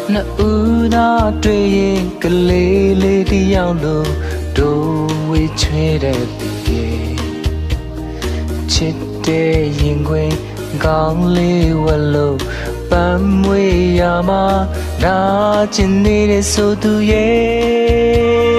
နှစ်ဦးသာတွေ့ရင်ကလေးလေးတစ်ယောက်လိုတို့ဝေးချွေတဲ့ပြေချစ်တဲ့ရင်ခွင်ကောင်းလေးဝလို့ပန်းမွေရမှာနာကျင်နေတဲ့ဆိုသူရဲ့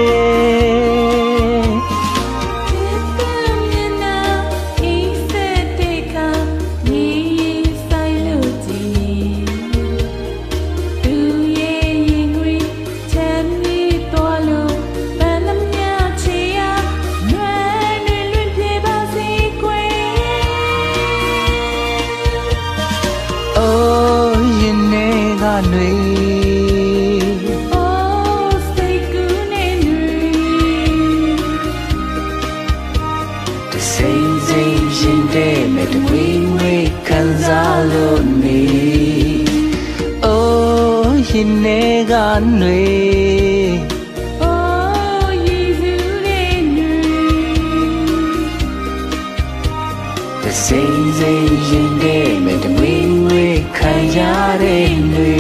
နွေအိုးစိတ်ကူးနေနွေတစိမ့်စိမ့်ရင်တဲ့မဲ့တဝေးဝေးခံစားလို့နေအိုးရင်ထဲကနွေအိုးရည်စူးတဲ့နွေတစိမ့်စိမ့်ရင်တဲ့မဲ့တဝေးဝေးခံရတဲ့နွေ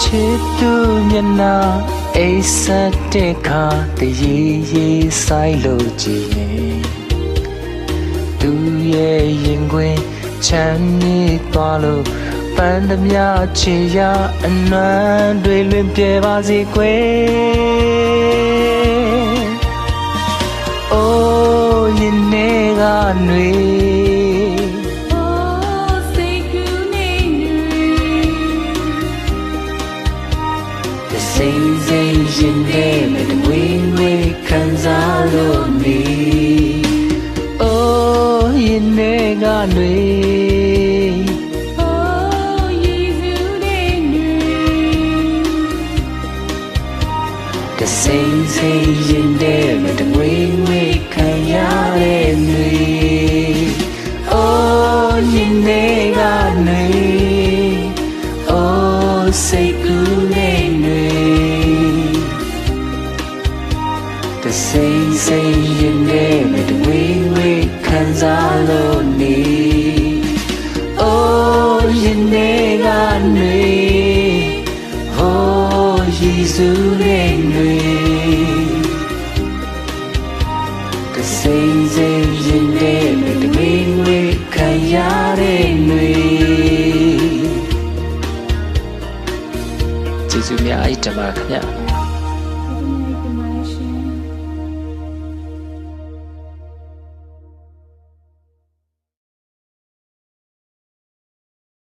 ချစ်သူမျက်နှာအိပ်စက်တဲ့ခါတရေရေဆိုင်လို့ကြည့်ရင်သူရဲ့ရင်ခွင်ချမ်းနေသွားလို့ပန်းသမျှချေရအနွမ်းတွေလွင်ပြဲပါစေကွယ်အိုးရင်ထဲကနွေစိမ့်စိမ့်ရင်ထဲမဲ့တဝေးဝေးခံစားလို့နေအိုးရင်ထဲကနွေအိုးရည်စူးတဲ့နွေတစိမ့်စိမ့်ရင်ထဲမဲ့တဝေးဝေးခံရတဲ့နွေအိုးရင်ထဲကနွေအိုးစိတ်ကူးတဲ့နွေတစိမ့်စိမ့်ရင်ထဲမဲ့တဝေးဝေးခံစားလို့နေအိုးရင်ထဲကနွေဟိုးရည်စူးတဲ့နွေတစိမ့်စိမ့်ရင်ထဲမဲ့တဝေးဝေးခံရတဲ့နွေကျေးဇူးများအိတ်တပါခင်ဗျ